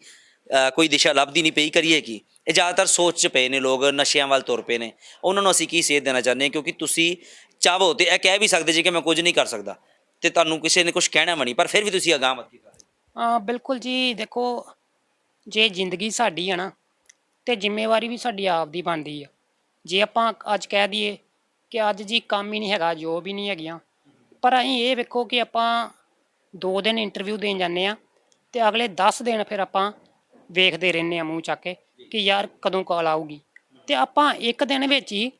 ਕੋਈ ਦਿਸ਼ਾ ਲੱਭਦੀ ਨਹੀਂ ਪਈ, ਕਰੀਏ ਕੀ। ਇਹ ਜ਼ਿਆਦਾਤਰ ਸੋਚ 'ਚ ਪਏ ਨੇ ਲੋਕ, ਨਸ਼ਿਆਂ ਵੱਲ ਤੁਰ ਪਏ ਨੇ। ਉਹਨਾਂ ਨੂੰ ਅਸੀਂ ਕੀ ਸੇਧ ਦੇਣਾ ਚਾਹੁੰਦੇ ਹਾਂ? ਕਿਉਂਕਿ ਤੁਸੀਂ ਚਾਹੋ ਤੇ ਇਹ ਕਹਿ ਵੀ ਸਕਦੇ ਜੀ ਕਿ ਮੈਂ ਕੁਝ ਨਹੀਂ ਕਰ ਸਕਦਾ, ਤੇ ਤੁਹਾਨੂੰ ਕਿਸੇ ਨੇ ਕੁਝ ਕਹਿਣਾ ਵੀ ਨਹੀਂ, ਪਰ ਫਿਰ ਵੀ ਤੁਸੀਂ ਅਗਾਂਹ ਮੱਤੀ ਕਰ ਰਹੇ। ਬਿਲਕੁਲ ਜੀ, ਦੇਖੋ, ਜੇ ਜ਼ਿੰਦਗੀ ਸਾਡੀ ਆ ਨਾ, ਤੇ ਜ਼ਿੰਮੇਵਾਰੀ ਵੀ ਸਾਡੀ ਆਪ ਦੀ ਬਣਦੀ ਆ। ਜੇ ਆਪਾਂ ਅੱਜ ਕਹਿ ਦਈਏ ਕਿ ਅੱਜ ਜੀ ਕੰਮ ਹੀ ਨਹੀਂ ਹੈਗਾ, ਜੋਬ ਵੀ ਨਹੀਂ ਹੈਗੀਆਂ, ਪਰ ਅਸੀਂ ਇਹ ਵੇਖੋ ਕਿ ਆਪਾਂ 2 ਦਿਨ ਇੰਟਰਵਿਊ ਦੇਣ ਜਾਂਦੇ ਹਾਂ ਤੇ ਅਗਲੇ 10 ਦਿਨ ਫਿਰ ਆਪਾਂ ਵੇਖਦੇ ਰਹਿੰਦੇ ਹਾਂ ਮੂੰਹ ਚੱਕ ਕੇ ਕਿ ਯਾਰ ਕਦੋਂ ਕਾਲ ਆਊਗੀ। ਤੇ ਆਪਾਂ ਇੱਕ ਦਿਨ ਵਿੱਚ ਹੀ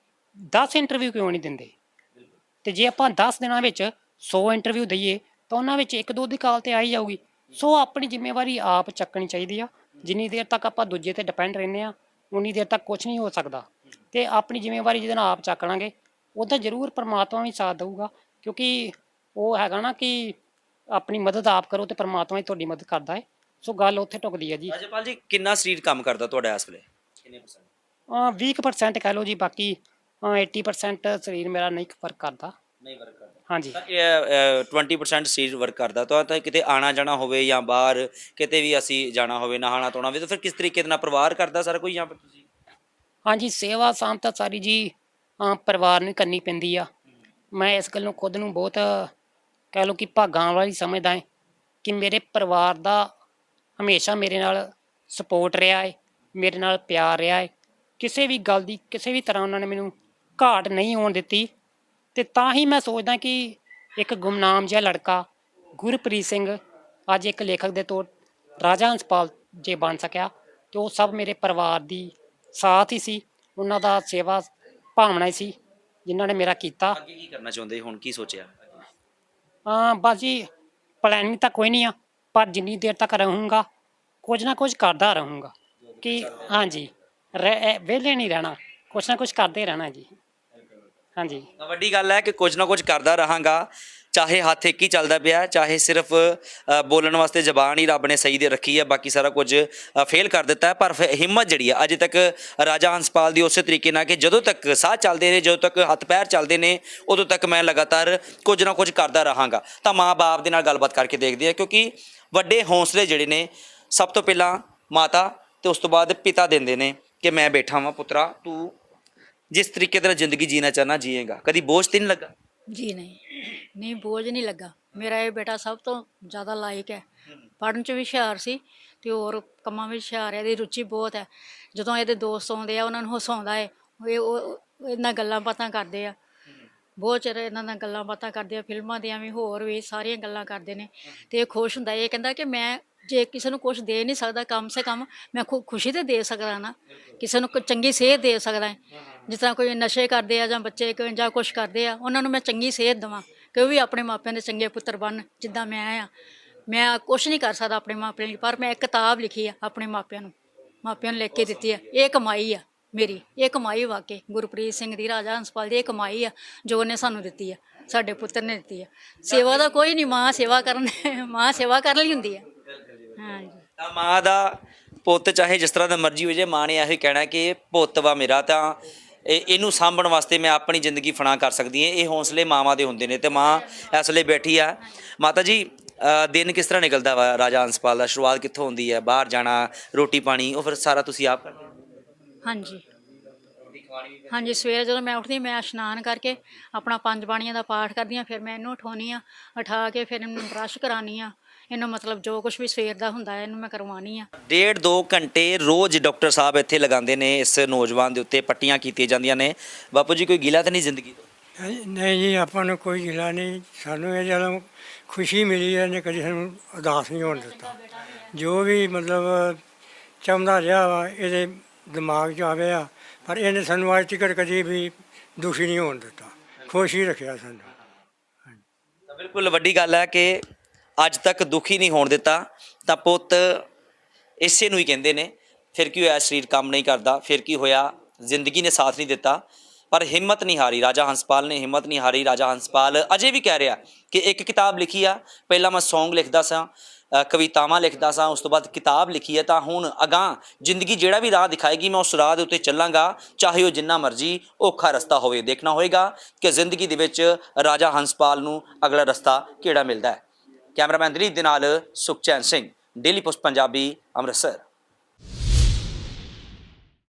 10 ਇੰਟਰਵਿਊ ਕਿਉਂ ਨਹੀਂ ਦਿੰਦੇ? ਤੇ ਜੇ ਆਪਾਂ 10 ਦਿਨਾਂ ਵਿੱਚ 100 ਇੰਟਰਵਿਊ ਦਈਏ ਤਾਂ ਉਹਨਾਂ ਵਿੱਚ 1-2 ਦੀ ਕਾਲ ਤੇ ਆ ਹੀ ਜਾਊਗੀ। ਸੋ ਆਪਣੀ ਜ਼ਿੰਮੇਵਾਰੀ ਆਪ ਚੱਕਣੀ ਚਾਹੀਦੀ ਆ। ਜਿੰਨੀ ਦੇਰ ਤੱਕ ਆਪਾਂ ਦੂਜੇ ਤੇ ਡਿਪੈਂਡ ਰਹਿੰਦੇ ਹਾਂ, ਉਨੀ ਦੇਰ ਤੱਕ ਕੁਛ ਨਹੀਂ ਹੋ ਸਕਦਾ। ਤੇ ਆਪਣੀ ਜ਼ਿੰਮੇਵਾਰੀ ਜਿਹਦੇ ਨਾਲ ਆਪ ਚੱਕ ਲਾਂਗੇ, ਉਹਦਾ ਜ਼ਰੂਰ ਪਰਮਾਤਮਾ ਵੀ ਸਾਥ ਦੇਊਗਾ, ਕਿਉਂਕਿ ਉਹ ਹੈਗਾ ਨਾ ਕਿ ਆਪਣੀ ਮਦਦ ਆਪ ਕਰੋ ਤੇ ਪਰਮਾਤਮਾ ਹੀ ਤੁਹਾਡੀ ਮਦਦ ਕਰਦਾ ਹੈ। ਸੋ ਗੱਲ ਉੱਥੇ ਟੁੱਕਦੀ ਹੈ ਜੀ। ਰਾਜਪਾਲ ਜੀ, ਕਿੰਨਾ ਸਰੀਰ ਕੰਮ ਕਰਦਾ ਤੁਹਾਡਾ ਇਸ ਵੇਲੇ? ਕਿੰਨੇ %? 20% ਕਹਿ ਲਓ ਜੀ, ਬਾਕੀ 80% ਸਰੀਰ ਮੇਰਾ ਨਹੀਂ ਵਰਕ ਕਰਦਾ। ਨਹੀਂ ਵਰਕ ਕਰਦਾ? ਹਾਂਜੀ। ਤਾਂ ਇਹ 20% ਸਰੀਰ ਵਰਕ ਕਰਦਾ, ਤਾਂ ਕਿਤੇ ਆਣਾ ਜਾਣਾ ਹੋਵੇ ਜਾਂ ਬਾਹਰ ਕਿਤੇ ਵੀ ਅਸੀਂ ਜਾਣਾ ਹੋਵੇ, ਨਹਾਣਾ ਧੋਣਾ ਹੋਵੇ, ਤਾਂ ਫਿਰ ਕਿਸ ਤਰੀਕੇ ਦੇ ਨਾਲ ਪਰਿਵਾਰ ਕਰਦਾ ਸਾਰਾ ਕੁਝ, ਜਾਂ ਫਿਰ ਤੁਸੀਂ? ਹਾਂਜੀ, ਸੇਵਾ ਸਾਂਭ ਤਾਂ ਸਾਰੀ ਜੀ ਪਰਿਵਾਰ ਨੂੰ ਕਰਨੀ ਪੈਂਦੀ ਆ। ਮੈਂ ਇਸ ਗੱਲ ਨੂੰ ਖੁਦ ਨੂੰ ਬਹੁਤ ਕਹਿ ਲਓ ਕਿ ਭਾਗਾਂ ਵਾਲੀ ਸਮਝਦਾ ਹੈ ਕਿ ਮੇਰੇ ਪਰਿਵਾਰ ਦਾ ਹਮੇਸ਼ਾ ਮੇਰੇ ਨਾਲ ਸਪੋਰਟ ਰਿਹਾ ਹੈ, ਮੇਰੇ ਨਾਲ ਪਿਆਰ ਰਿਹਾ ਹੈ। ਕਿਸੇ ਵੀ ਗੱਲ ਦੀ, ਕਿਸੇ ਵੀ ਤਰ੍ਹਾਂ ਉਹਨਾਂ ਨੇ ਮੈਨੂੰ ਘਾਟ ਨਹੀਂ ਆਉਣ ਦਿੱਤੀ। ਅਤੇ ਤਾਂ ਹੀ ਮੈਂ ਸੋਚਦਾ ਕਿ ਇੱਕ ਗੁਮਨਾਮ ਜਿਹਾ ਲੜਕਾ ਗੁਰਪ੍ਰੀਤ ਸਿੰਘ ਅੱਜ ਇੱਕ ਲੇਖਕ ਦੇ ਤੌਰ ਰਾਜਾ ਹੰਸਪਾਲ ਜੇ ਬਣ ਸਕਿਆ, ਅਤੇ ਉਹ ਸਭ ਮੇਰੇ ਪਰਿਵਾਰ ਦੀ ਸਾਥ ਹੀ ਸੀ, ਉਹਨਾਂ ਦਾ ਸੇਵਾ ਭਾਵਨਾ ਹੀ ਸੀ ਜਿਨ੍ਹਾਂ ਨੇ ਮੇਰਾ ਕੀਤਾ। ਅੱਗੇ ਕੀ ਕਰਨਾ ਚਾਹੁੰਦੇ ਹੁਣ, ਕੀ ਸੋਚਿਆ? ਬਸ ਜੀ, ਪਲੈਨਿੰਗ ਤਾਂ ਕੋਈ ਨਹੀਂ ਆ, ਪਰ ਜਿੰਨੀ ਦੇਰ ਤੱਕ ਰਹੂੰਗਾ ਕੁਝ ਨਾ ਕੁਝ ਕਰਦਾ ਰਹੂੰਗਾ ਕਿ ਹਾਂਜੀ, ਵਿਹਲੇ ਨਹੀਂ ਰਹਿਣਾ, ਕੁਛ ਨਾ ਕੁਛ ਕਰਦੇ ਰਹਿਣਾ ਜੀ। ਹਾਂਜੀ, ਵੱਡੀ ਗੱਲ ਹੈ ਕਿ ਕੁਝ ਨਾ ਕੁਝ ਕਰਦਾ ਰਹਾਂਗਾ, ਚਾਹੇ ਹੱਥ ਇੱਕ ਹੀ ਚੱਲਦਾ ਪਿਆ, ਚਾਹੇ ਸਿਰਫ ਬੋਲਣ ਵਾਸਤੇ ਜ਼ਬਾਨ ਹੀ ਰੱਬ ਨੇ ਸਹੀ ਦੇ ਰੱਖੀ ਹੈ, ਬਾਕੀ ਸਾਰਾ ਕੁਝ ਫੇਲ ਕਰ ਦਿੱਤਾ ਹੈ। ਪਰ ਹਿੰਮਤ ਜਿਹੜੀ ਹੈ ਅਜੇ ਤੱਕ ਰਾਜਾ ਹੰਸਪਾਲ ਦੀ ਉਸੇ ਤਰੀਕੇ ਨਾਲ ਕਿ ਜਦੋਂ ਤੱਕ ਸਾਹ ਚੱਲਦੇ ਨੇ, ਜਦੋਂ ਤੱਕ ਹੱਥ ਪੈਰ ਚੱਲਦੇ ਨੇ, ਉਦੋਂ ਤੱਕ ਮੈਂ ਲਗਾਤਾਰ ਕੁਝ ਨਾ ਕੁਝ ਕਰਦਾ ਰਹਾਂਗਾ। ਤਾਂ ਮਾਂ ਬਾਪ ਦੇ ਨਾਲ ਗੱਲਬਾਤ ਕਰਕੇ ਦੇਖਦੇ ਆ, ਕਿਉਂਕਿ ਵੱਡੇ ਹੌਸਲੇ ਜਿਹੜੇ ਨੇ ਸਭ ਤੋਂ ਪਹਿਲਾਂ ਮਾਤਾ ਤੇ ਉਸ ਤੋਂ ਬਾਅਦ ਪਿਤਾ ਦਿੰਦੇ ਨੇ ਕਿ ਮੈਂ ਬੈਠਾ ਵਾਂ ਪੁੱਤਰਾ, ਤੂੰ ਜਿਸ ਤਰੀਕੇ ਦੇ ਨਾਲ ਜ਼ਿੰਦਗੀ ਜੀਣਾ ਚਾਹੁੰਦਾ ਜੀਏਗਾ। ਕਦੀ ਬੋਝ ਤੇ ਨਹੀਂ ਲੱਗਾ? ਜੀ ਨਹੀਂ ਬੋਝ ਨਹੀਂ ਲੱਗਾ। ਮੇਰਾ ਇਹ ਬੇਟਾ ਸਭ ਤੋਂ ਜ਼ਿਆਦਾ ਲਾਇਕ ਹੈ, ਪੜ੍ਹਨ 'ਚ ਵੀ ਹੁਸ਼ਿਆਰ ਸੀ ਤੇ ਹੋਰ ਕੰਮਾਂ ਵਿੱਚ ਹੁਸ਼ਿਆਰ ਹੈ। ਇਹਦੀ ਰੁਚੀ ਬਹੁਤ ਹੈ। ਜਦੋਂ ਇਹਦੇ ਦੋਸਤ ਆਉਂਦੇ ਆ ਉਹਨਾਂ ਨੂੰ ਹਸਾਉਂਦਾ ਹੈ। ਇਹਨਾਂ ਗੱਲਾਂ ਬਾਤਾਂ ਕਰਦੇ ਆ, ਬਹੁਤ ਚਿਰ ਇਹਨਾਂ ਨਾਲ ਗੱਲਾਂ ਬਾਤਾਂ ਕਰਦੇ ਆ, ਫਿਲਮਾਂ ਦੀਆਂ ਵੀ ਹੋਰ ਵੀ ਸਾਰੀਆਂ ਗੱਲਾਂ ਕਰਦੇ ਨੇ। ਤੇ ਇਹ ਖੁਸ਼ ਹੁੰਦਾ, ਇਹ ਕਹਿੰਦਾ ਕਿ ਮੈਂ ਜੇ ਕਿਸੇ ਨੂੰ ਕੁਛ ਦੇ ਨਹੀਂ ਸਕਦਾ, ਕਮ ਸੇ ਕਮ ਮੈਂ ਖੁਸ਼ੀ ਤੇ ਦੇ ਸਕਦਾ ਨਾ, ਕਿਸੇ ਨੂੰ ਚੰਗੀ ਸਿਹਤ ਦੇ ਸਕਦਾ। ਜਿਸ ਤਰ੍ਹਾਂ ਕੋਈ ਨਸ਼ੇ ਕਰਦੇ ਆ ਜਾਂ ਬੱਚੇ ਜਾਂ ਕੁਛ ਕਰਦੇ ਆ, ਉਹਨਾਂ ਨੂੰ ਮੈਂ ਚੰਗੀ ਸਿਹਤ ਦੇਵਾਂ ਕਿ ਉਹ ਵੀ ਆਪਣੇ ਮਾਪਿਆਂ ਦੇ ਚੰਗੇ ਪੁੱਤਰ ਬਣਨ ਜਿੱਦਾਂ ਮੈਂ ਆ। ਮੈਂ ਕੁਛ ਨਹੀਂ ਕਰ ਸਕਦਾ ਆਪਣੇ ਮਾਪਿਆਂ ਲਈ, ਪਰ ਮੈਂ ਇੱਕ ਕਿਤਾਬ ਲਿਖੀ ਆ ਆਪਣੇ ਮਾਪਿਆਂ ਨੂੰ ਲਿਖ ਕੇ ਦਿੱਤੀ ਆ। ਇਹ ਕਮਾਈ ਆ ਮੇਰੀ, ਇਹ ਕਮਾਈ ਵਾਕਈ ਗੁਰਪ੍ਰੀਤ ਸਿੰਘ ਦੀ, ਰਾਜਾ ਹੰਸਪਾਲ ਦੀ ਇਹ ਕਮਾਈ ਆ ਜੋ ਉਹਨੇ ਸਾਨੂੰ ਦਿੱਤੀ ਆ, ਸਾਡੇ ਪੁੱਤਰ ਨੇ ਦਿੱਤੀ ਆ। ਸੇਵਾ ਦਾ ਕੋਈ ਨਹੀਂ, ਮਾਂ ਸੇਵਾ ਕਰਨ ਲਈ ਹੁੰਦੀ ਆ। ਹਾਂਜੀ, ਤਾਂ ਮਾਂ ਦਾ ਪੁੱਤ ਚਾਹੇ ਜਿਸ ਤਰ੍ਹਾਂ ਦਾ ਮਰਜ਼ੀ ਹੋ ਜਾਏ, ਮਾਂ ਨੇ ਇਹੋ ਹੀ ਕਹਿਣਾ ਕਿ ਪੁੱਤ ਵਾ ਮੇਰਾ, ਤਾਂ ਇਹਨੂੰ ਸਾਂਭਣ ਵਾਸਤੇ ਮੈਂ ਆਪਣੀ ਜ਼ਿੰਦਗੀ ਫਨਾ ਕਰ ਸਕਦੀ ਹਾਂ। ਇਹ ਹੌਸਲੇ ਮਾਵਾਂ ਦੇ ਹੁੰਦੇ ਨੇ ਤੇ ਮਾਂ ਇਸ ਵੇਲੇ ਬੈਠੀ ਆ। ਮਾਤਾ ਜੀ, ਦਿਨ ਕਿਸ ਤਰ੍ਹਾਂ ਨਿਕਲਦਾ ਵਾ ਰਾਜਾ ਹੰਸਪਾਲ ਦਾ? ਸ਼ੁਰੂਆਤ ਕਿੱਥੋਂ ਹੁੰਦੀ ਹੈ? ਬਾਹਰ ਜਾਣਾ, ਰੋਟੀ ਪਾਣੀ, ਉਹ ਫਿਰ ਸਾਰਾ ਤੁਸੀਂ ਆਪ ਕਰਦੇ ਹੋ? ਹਾਂਜੀ ਸਵੇਰੇ ਜਦੋਂ ਮੈਂ ਉੱਠਦੀ, ਮੈਂ ਇਸ਼ਨਾਨ ਕਰਕੇ ਆਪਣਾ 5 ਬਾਣੀਆਂ ਦਾ ਪਾਠ ਕਰਦੀ ਹਾਂ। ਫਿਰ ਮੈਂ ਇਹਨੂੰ ਉਠਾਉਂਦੀ ਹਾਂ, ਉਠਾ ਕੇ ਫਿਰ ਇਹਨੂੰ ਬਰੱਸ਼ ਕਰਾਉਂਦੀ ਹਾਂ। ਇਹਨੂੰ ਮਤਲਬ ਜੋ ਕੁਛ ਵੀ ਸਵੇਰ ਦਾ ਹੁੰਦਾ ਇਹਨੂੰ ਮੈਂ ਕਰਵਾਉਣੀ ਆ। 1.5-2 ਘੰਟੇ ਰੋਜ਼ ਡਾਕਟਰ ਸਾਹਿਬ ਇੱਥੇ ਲਗਾਉਂਦੇ ਨੇ ਇਸ ਨੌਜਵਾਨ ਦੇ ਉੱਤੇ, ਪੱਟੀਆਂ ਕੀਤੀਆਂ ਜਾਂਦੀਆਂ ਨੇ। ਬਾਪੂ ਜੀ, ਕੋਈ ਗਿਲਾ ਤਾਂ ਨਹੀਂ ਜ਼ਿੰਦਗੀ ਤੋਂ? ਨਹੀਂ ਜੀ, ਆਪਾਂ ਨੂੰ ਕੋਈ ਗਿਲਾ ਨਹੀਂ। ਸਾਨੂੰ ਇਹ ਜਦੋਂ ਖੁਸ਼ੀ ਮਿਲੀ ਹੈ, ਇਹਨੇ ਕਦੀ ਸਾਨੂੰ ਉਦਾਸ ਨਹੀਂ ਹੋਣ ਦਿੱਤਾ। ਜੋ ਵੀ ਮਤਲਬ ਚਾਹੁੰਦਾ ਰਿਹਾ ਵਾ ਇਹਦੇ ਦਿਮਾਗ 'ਚ ਆਵੇ ਆ, ਪਰ ਇਹਨੇ ਸਾਨੂੰ ਅੱਜ ਤੱਕ ਕਦੀ ਵੀ ਦੁਖੀ ਨਹੀਂ ਹੋਣ ਦਿੱਤਾ, ਖੁਸ਼ ਹੀ ਰੱਖਿਆ ਸਾਨੂੰ। ਤਾਂ ਬਿਲਕੁਲ ਵੱਡੀ ਗੱਲ ਹੈ ਕਿ ਅੱਜ ਤੱਕ ਦੁਖੀ ਨਹੀਂ ਹੋਣ ਦਿੱਤਾ। ਤਾਂ ਪੁੱਤ ਇਸੇ ਨੂੰ ਹੀ ਕਹਿੰਦੇ ਨੇ। ਫਿਰ ਕੀ ਹੋਇਆ, ਸਰੀਰ ਕੰਮ ਨਹੀਂ ਕਰਦਾ, ਫਿਰ ਕੀ ਹੋਇਆ, ਜ਼ਿੰਦਗੀ ਨੇ ਸਾਥ ਨਹੀਂ ਦਿੱਤਾ, ਪਰ ਹਿੰਮਤ ਨਹੀਂ ਹਾਰੀ। ਰਾਜਾ ਹੰਸਪਾਲ ਨੇ ਹਿੰਮਤ ਨਹੀਂ ਹਾਰੀ। ਰਾਜਾ ਹੰਸਪਾਲ ਅਜੇ ਵੀ ਕਹਿ ਰਿਹਾ ਕਿ ਇੱਕ ਕਿਤਾਬ ਲਿਖੀ ਆ, ਪਹਿਲਾਂ ਮੈਂ ਸੌਂਗ ਲਿਖਦਾ ਸਾਂ, ਕਵਿਤਾਵਾਂ ਲਿਖਦਾ ਸਾਂ, ਉਸ ਤੋਂ ਬਾਅਦ ਕਿਤਾਬ ਲਿਖੀ ਹੈ, ਤਾਂ ਹੁਣ ਅਗਾਂਹ ਜ਼ਿੰਦਗੀ ਜਿਹੜਾ ਵੀ ਰਾਹ ਦਿਖਾਏਗੀ ਮੈਂ ਉਸ ਰਾਹ ਦੇ ਉੱਤੇ ਚੱਲਾਂਗਾ, ਚਾਹੇ ਉਹ ਜਿੰਨਾ ਮਰਜ਼ੀ ਔਖਾ ਰਸਤਾ ਹੋਵੇ। ਦੇਖਣਾ ਹੋਏਗਾ ਕਿ ਜ਼ਿੰਦਗੀ ਦੇ ਵਿੱਚ ਰਾਜਾ ਹੰਸਪਾਲ ਨੂੰ ਅਗਲਾ ਰਸਤਾ ਕਿਹੜਾ ਮਿਲਦਾ ਹੈ। ਕੈਮਰਾਮੈਨ ਦਿਲੀਪ ਦੇ ਨਾਲ ਸੁਖਚੈਨ ਸਿੰਘ, ਡੇਲੀ ਪੋਸਟ ਪੰਜਾਬੀ, ਅੰਮ੍ਰਿਤਸਰ।